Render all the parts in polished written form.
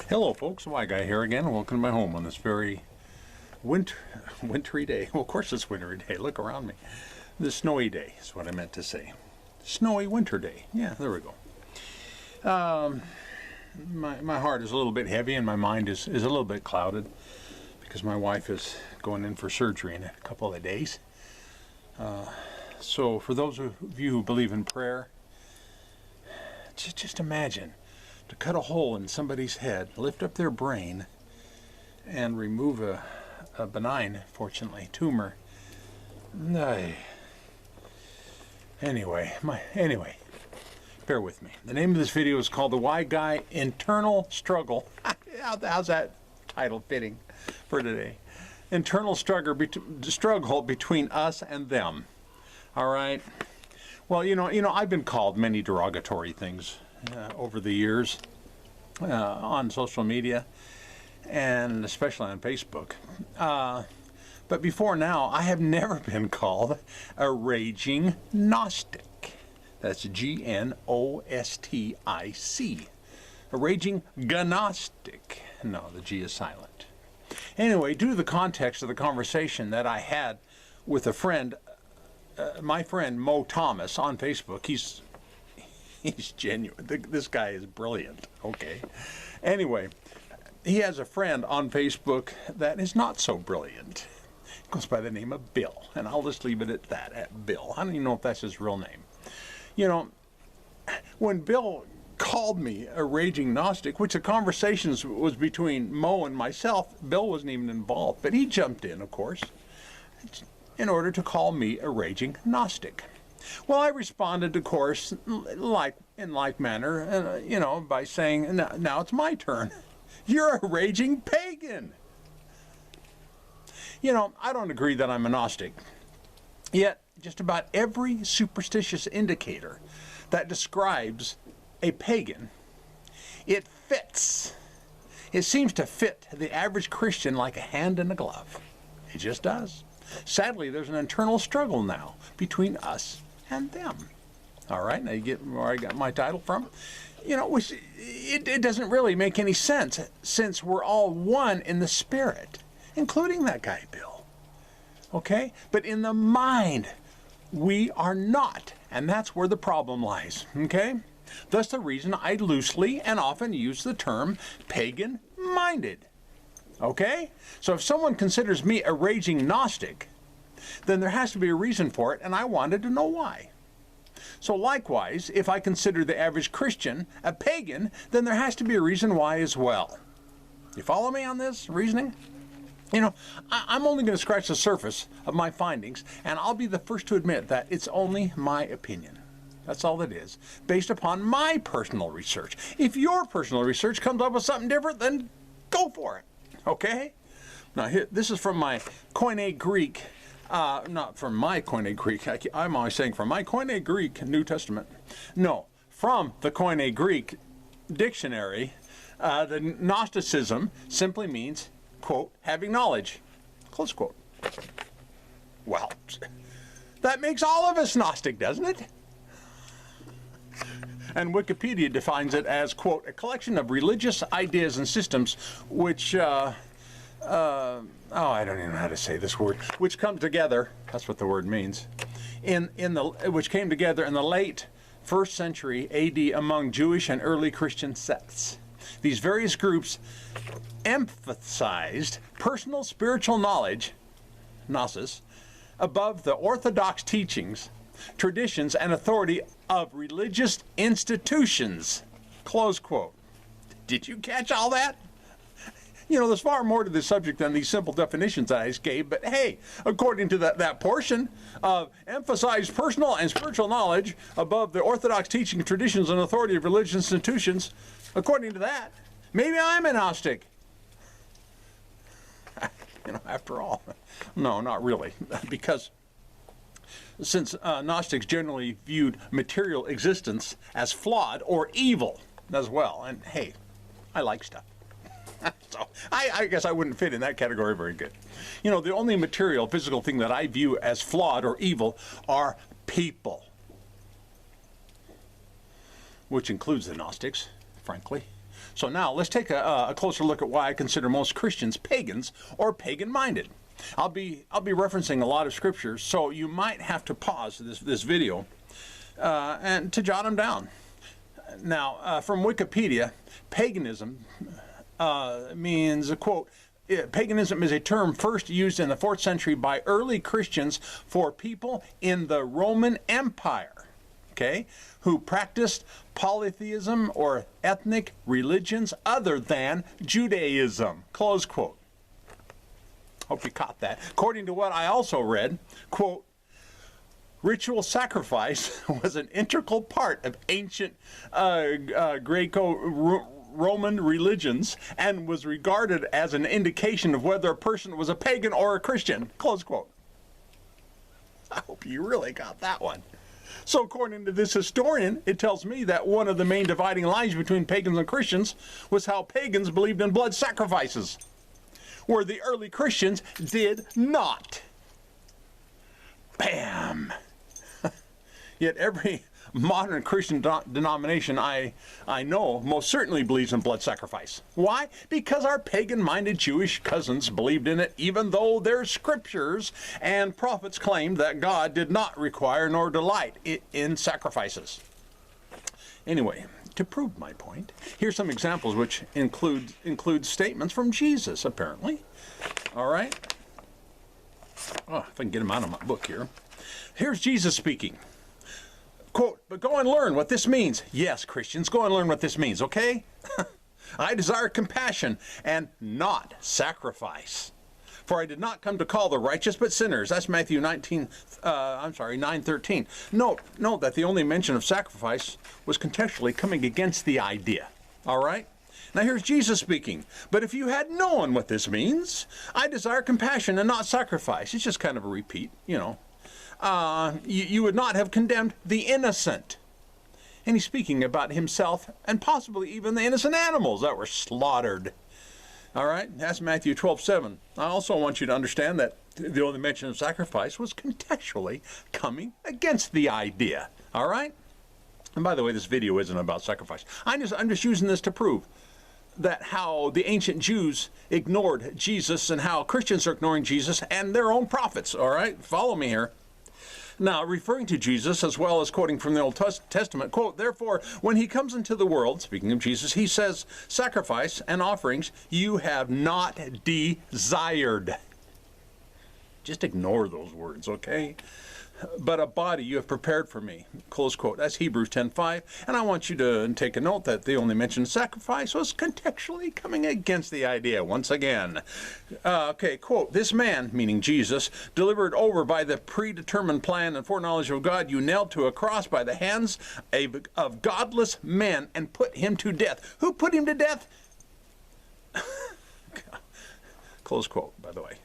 Hello folks, Why Guy here again. Welcome to my home on this very wintry day. Well, of course it's wintry day. Look around me. The snowy day is what I meant to say. Snowy winter day. Yeah, there we go. My heart is a little bit heavy and my mind is a little bit clouded because my wife is going in for surgery in a couple of days. So for those of you who believe in prayer, just imagine to cut a hole in somebody's head, lift up their brain, and remove a benign, fortunately, tumor. Anyway, bear with me. The name of this video is called The Why Guy Internal Struggle. How's that title fitting for today? Internal struggle between us and them. All right. Well, you know, I've been called many derogatory things over the years on social media and especially on Facebook. But before now, I have never been called a raging Gnostic. That's Gnostic. A raging Gnostic. No, the G is silent. Anyway, due to the context of the conversation that I had with a friend, my friend Mo Thomas on Facebook, he's genuine. This guy is brilliant. Okay. Anyway, he has a friend on Facebook that is not so brilliant. He goes by the name of Bill, and I'll just leave it at that, at Bill. I don't even know if that's his real name. You know, when Bill called me a raging Gnostic, which the conversation was between Mo and myself, Bill wasn't even involved, but he jumped in, of course, in order to call me a raging Gnostic. Well, I responded, of course, in like manner, by saying, now it's my turn. You're a raging pagan. I don't agree that I'm a Gnostic. Yet, just about every superstitious indicator that describes a pagan, it fits. It seems to fit the average Christian like a hand in a glove. It just does. Sadly, there's an internal struggle now between us and them. All right, now you get where I got my title from. Which it doesn't really make any sense since we're all one in the spirit, including that guy Bill. Okay? But in the mind, we are not, and that's where the problem lies. Okay? Thus the reason I loosely and often use the term pagan-minded. Okay? So if someone considers me a raging Gnostic, then there has to be a reason for it, and I wanted to know why. So likewise, if I consider the average Christian a pagan, then there has to be a reason why as well. You follow me on this reasoning? I'm only going to scratch the surface of my findings, and I'll be the first to admit that it's only my opinion. That's all it is, based upon my personal research. If your personal research comes up with something different, then go for it. Okay? Now, here, this is from my Koine Greek, not from my Koine Greek, I'm always saying from my Koine Greek New Testament. No, from the Koine Greek dictionary, the Gnosticism simply means, quote, having knowledge, close quote. Well, that makes all of us Gnostic, doesn't it? And Wikipedia defines it as, quote, a collection of religious ideas and systems which, I don't even know how to say this word, which come together, that's what the word means, which came together in the late 1st century AD among Jewish and early Christian sects. These various groups emphasized personal spiritual knowledge, gnosis, above the orthodox teachings, traditions, and authority of religious institutions, close quote. Did you catch all that? There's far more to this subject than these simple definitions that I just gave, but hey, according to that portion of emphasized personal and spiritual knowledge above the orthodox teaching, traditions, and authority of religious institutions, according to that, maybe I'm a Gnostic. After all, no, not really, because since Gnostics generally viewed material existence as flawed or evil as well, and hey, I like stuff. So I guess I wouldn't fit in that category very good. The only material, physical thing that I view as flawed or evil are people, which includes the Gnostics, frankly. So now let's take a closer look at why I consider most Christians pagans or pagan-minded. I'll be referencing a lot of scriptures, so you might have to pause this video and to jot them down. Now, from Wikipedia, paganism means, a quote, paganism is a term first used in the 4th century by early Christians for people in the Roman Empire, okay, who practiced polytheism or ethnic religions other than Judaism, close quote. Hope you caught that. According to what I also read, quote, ritual sacrifice was an integral part of ancient Greco-Roman religions and was regarded as an indication of whether a person was a pagan or a Christian, close quote. I hope you really got that one. So according to this historian, it tells me that one of the main dividing lines between pagans and Christians was how pagans believed in blood sacrifices, where the early Christians did not. Bam! Yet every modern Christian denomination I know most certainly believes in blood sacrifice. Why? Because our pagan-minded Jewish cousins believed in it, even though their scriptures and prophets claimed that God did not require nor delight in sacrifices. Anyway, to prove my point, here's some examples which include statements from Jesus, apparently. All right? Oh, if I can get them out of my book here. Here's Jesus speaking. Quote, but go and learn what this means. Yes, Christians, go and learn what this means, okay? I desire compassion and not sacrifice. For I did not come to call the righteous, but sinners. That's Matthew 9:13. Note that the only mention of sacrifice was contextually coming against the idea. All right? Now here's Jesus speaking. But if you had known what this means, I desire compassion and not sacrifice. It's just kind of a repeat, you know. You would not have condemned the innocent. And he's speaking about himself and possibly even the innocent animals that were slaughtered. All right, that's Matthew 12:7. I also want you to understand that the only mention of sacrifice was contextually coming against the idea. All right? And by the way, this video isn't about sacrifice. I'm just using this to prove that how the ancient Jews ignored Jesus and how Christians are ignoring Jesus and their own prophets. All right? Follow me here. Now, referring to Jesus, as well as quoting from the Old Testament, quote, therefore, when he comes into the world, speaking of Jesus, he says, sacrifice and offerings you have not desired. Just ignore those words, okay? But a body you have prepared for me, close quote. That's Hebrews 10:5. And I want you to take a note that the only mention of sacrifice was contextually coming against the idea once again. Okay, quote, this man, meaning Jesus, delivered over by the predetermined plan and foreknowledge of God, you nailed to a cross by the hands of godless men and put him to death. Who put him to death? Close quote, by the way.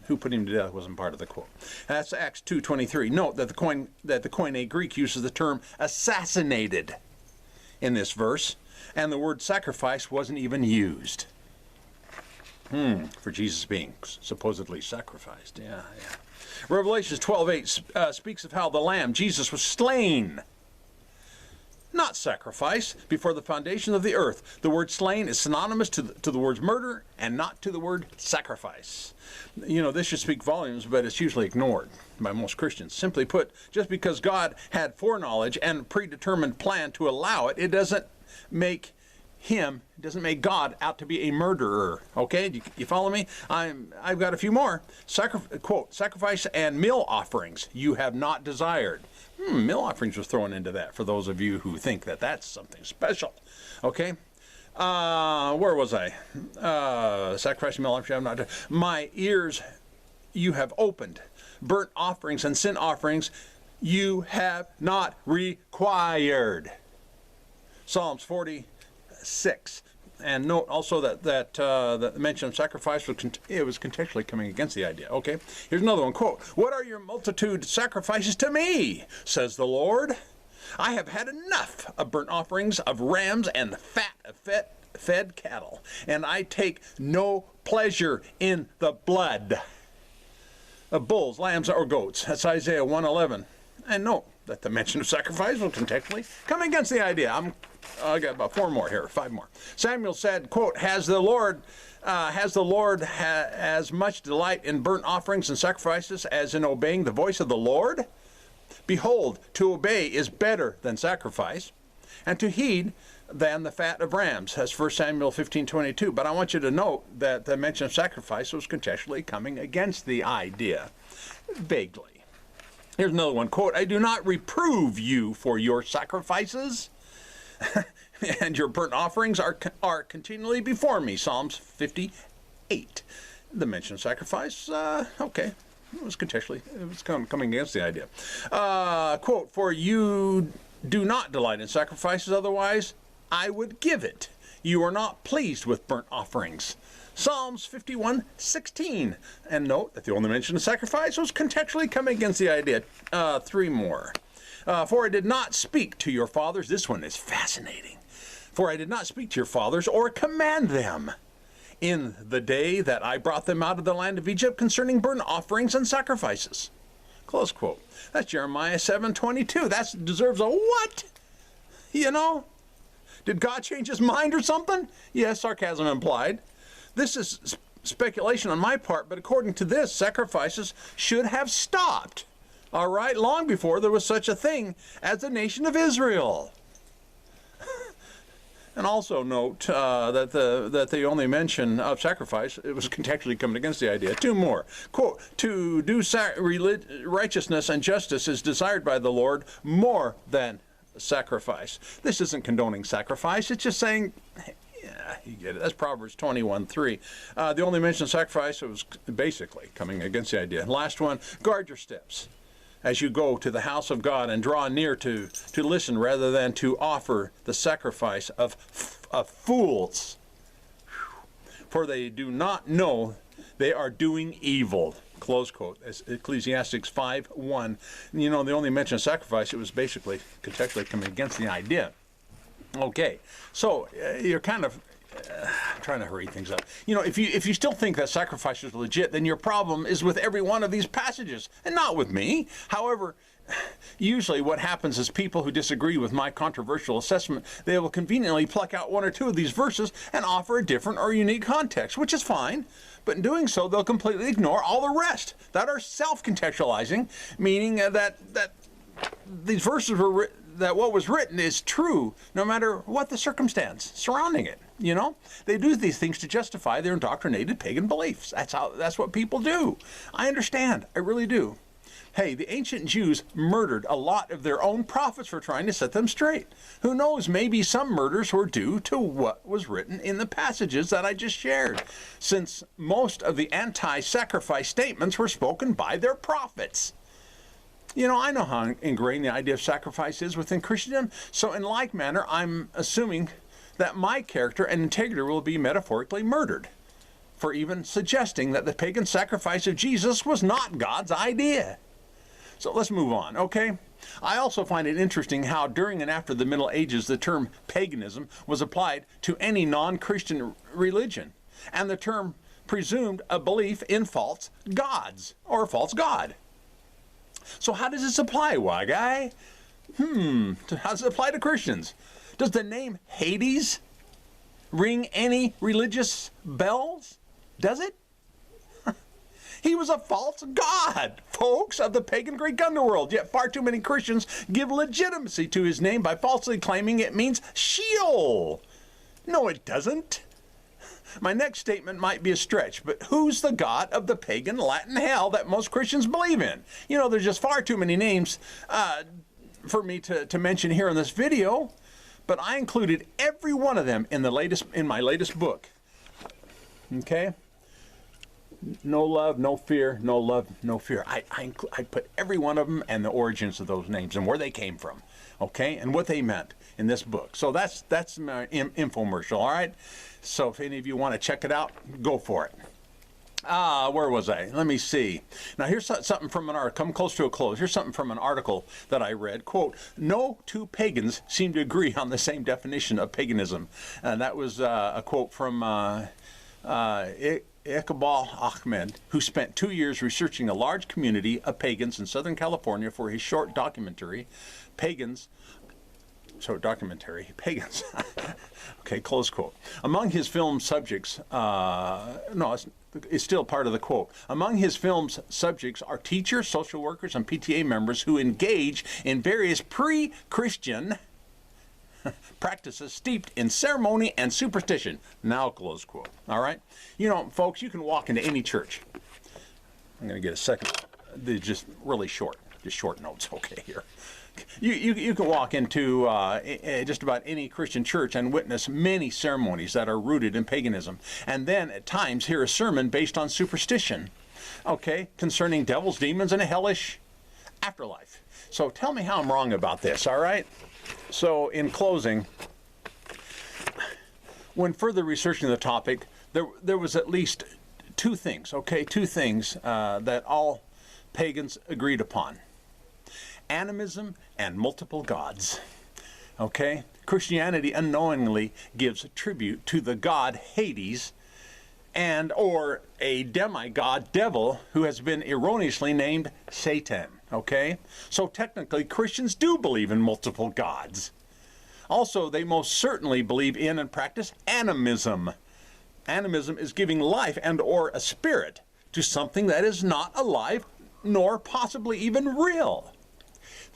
Who put him to death wasn't part of the quote. That's Acts 2:23. Note that the Koine Greek uses the term assassinated in this verse, and the word sacrifice wasn't even used. For Jesus being supposedly sacrificed. Yeah. Revelations 12:8 speaks of how the Lamb, Jesus, was slain, not sacrifice, before the foundation of the earth. The word slain is synonymous to the words murder and not to the word sacrifice. You know, this should speak volumes, but it's usually ignored by most Christians. Simply put, just because God had foreknowledge and predetermined plan to allow it, it doesn't make God out to be a murderer. Okay, you follow me? I've got a few more. Quote, sacrifice and meal offerings you have not desired. Meal offerings was thrown into that for those of you who think that that's something special. Okay, where was I? Sacrifice and meal offerings you have not done. My ears you have opened. Burnt offerings and sin offerings you have not required. Psalms 46. And note also that the mention of sacrifice was contextually coming against the idea. Okay, here's another one. Quote, what are your multitude sacrifices to me, says the Lord? I have had enough of burnt offerings, of rams, and the fat of fed cattle, and I take no pleasure in the blood of bulls, lambs, or goats. That's Isaiah 1:11. And note that the mention of sacrifice will contextually come against the idea. I got about 4 more here, 5 more. Samuel said, quote, has the Lord as much delight in burnt offerings and sacrifices as in obeying the voice of the Lord? Behold, to obey is better than sacrifice, and to heed than the fat of rams. That's 1 Samuel 15:22. But I want you to note that the mention of sacrifice was contextually coming against the idea, vaguely. Here's another one, quote, I do not reprove you for your sacrifices, and your burnt offerings are continually before me. Psalms 58. The mention of sacrifice, okay. It was contextually, it was coming against the idea. Quote, for you do not delight in sacrifices, otherwise I would give it. You are not pleased with burnt offerings. Psalms 51:16. And note that the only mention of sacrifice was contextually coming against the idea. 3 more. For I did not speak to your fathers. This one is fascinating. For I did not speak to your fathers or command them in the day that I brought them out of the land of Egypt concerning burnt offerings and sacrifices. Close quote. That's Jeremiah 7:22. That deserves a what? You know? Did God change his mind or something? Yes, sarcasm implied. This is speculation on my part, but according to this, sacrifices should have stopped. All right, long before there was such a thing as the nation of Israel. And also note that the only mention of sacrifice, it was contextually coming against the idea. 2 more. Quote, to do righteousness and justice is desired by the Lord more than sacrifice. This isn't condoning sacrifice. It's just saying, yeah, you get it. That's Proverbs 21:3. The only mention of sacrifice, it was basically coming against the idea. Last one, guard your steps as you go to the house of God and draw near to listen rather than to offer the sacrifice of fools. For they do not know they are doing evil. Close quote. Ecclesiastes 5:1. You know, the only mention of sacrifice, it was basically contextually coming against the idea. Okay, so you're kind of trying to hurry things up. You know, if you still think that sacrifice is legit, then your problem is with every one of these passages and not with me. However, usually what happens is people who disagree with my controversial assessment, they will conveniently pluck out 1 or 2 of these verses and offer a different or unique context, which is fine. But in doing so, they'll completely ignore all the rest that are self-contextualizing, meaning that these verses were that what was written is true no matter what the circumstance surrounding it. You know, they do these things to justify their indoctrinated pagan beliefs. That's what people do. I understand. I really do. Hey, the ancient Jews murdered a lot of their own prophets for trying to set them straight. Who knows, maybe some murders were due to what was written in the passages that I just shared, since most of the anti-sacrifice statements were spoken by their prophets. You know, I know how ingrained the idea of sacrifice is within Christendom, so in like manner, I'm assuming that my character and integrity will be metaphorically murdered for even suggesting that the pagan sacrifice of Jesus was not God's idea. So let's move on, okay? I also find it interesting how during and after the Middle Ages, the term paganism was applied to any non-Christian religion, and the term presumed a belief in false gods or a false god. So how does this apply, guy? How does it apply to Christians? Does the name Hades ring any religious bells? Does it? He was a false god, folks, of the pagan Greek underworld, yet far too many Christians give legitimacy to his name by falsely claiming it means Sheol. No, it doesn't. My next statement might be a stretch, but who's the god of the pagan Latin hell that most Christians believe in? You know, there's just far too many names for me to mention here in this video, but I included every one of them in my latest book. Okay? No love, no fear, no love, no fear. I put every one of them and the origins of those names and where they came from, okay, and what they meant in this book. So that's my infomercial, all right? So if any of you want to check it out, go for it. Where was I? Let me see. Now here's something from an article. Come close to a close. Here's something from an article that I read. Quote, no two pagans seem to agree on the same definition of paganism. And that was a quote from Iqbal Ahmed, who spent 2 years researching a large community of pagans in Southern California for his short documentary, Pagans. Okay, close quote. Among his film subjects, it's still part of the quote. Among his film's subjects are teachers, social workers, and PTA members who engage in various pre-Christian practices steeped in ceremony and superstition. Now, close quote. All right? You know, folks, you can walk into any church. I'm going to get a second. They're just really short. Just short notes, okay, here. You can walk into just about any Christian church and witness many ceremonies that are rooted in paganism, and then at times hear a sermon based on superstition, okay, concerning devils, demons, and a hellish afterlife. So tell me how I'm wrong about this, all right? So in closing, when further researching the topic, there was at least two things that all pagans agreed upon. Animism and multiple gods. Okay? Christianity unknowingly gives tribute to the god Hades and or a demigod devil who has been erroneously named Satan. Okay? So technically Christians do believe in multiple gods. Also, they most certainly believe in and practice animism. Animism is giving life and or a spirit to something that is not alive nor possibly even real.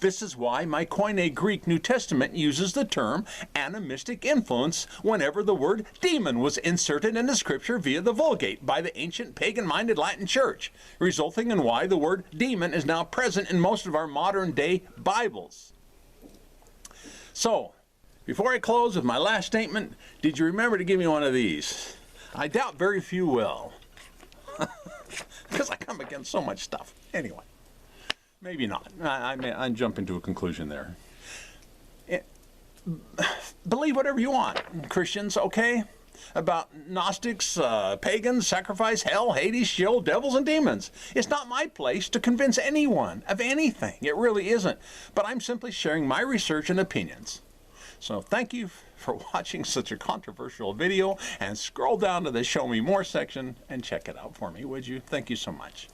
This is why my Koine Greek New Testament uses the term animistic influence whenever the word demon was inserted into Scripture via the Vulgate by the ancient pagan-minded Latin Church, resulting in why the word demon is now present in most of our modern-day Bibles. So, before I close with my last statement, did you remember to give me one of these? I doubt very few will, because I come against so much stuff. Anyway. Maybe not. I'm jumping to a conclusion there. Believe whatever you want, Christians, okay? About Gnostics, pagans, sacrifice, hell, Hades, Sheol, devils, and demons. It's not my place to convince anyone of anything. It really isn't. But I'm simply sharing my research and opinions. So thank you for watching such a controversial video, and scroll down to the Show Me More section and check it out for me, would you? Thank you so much.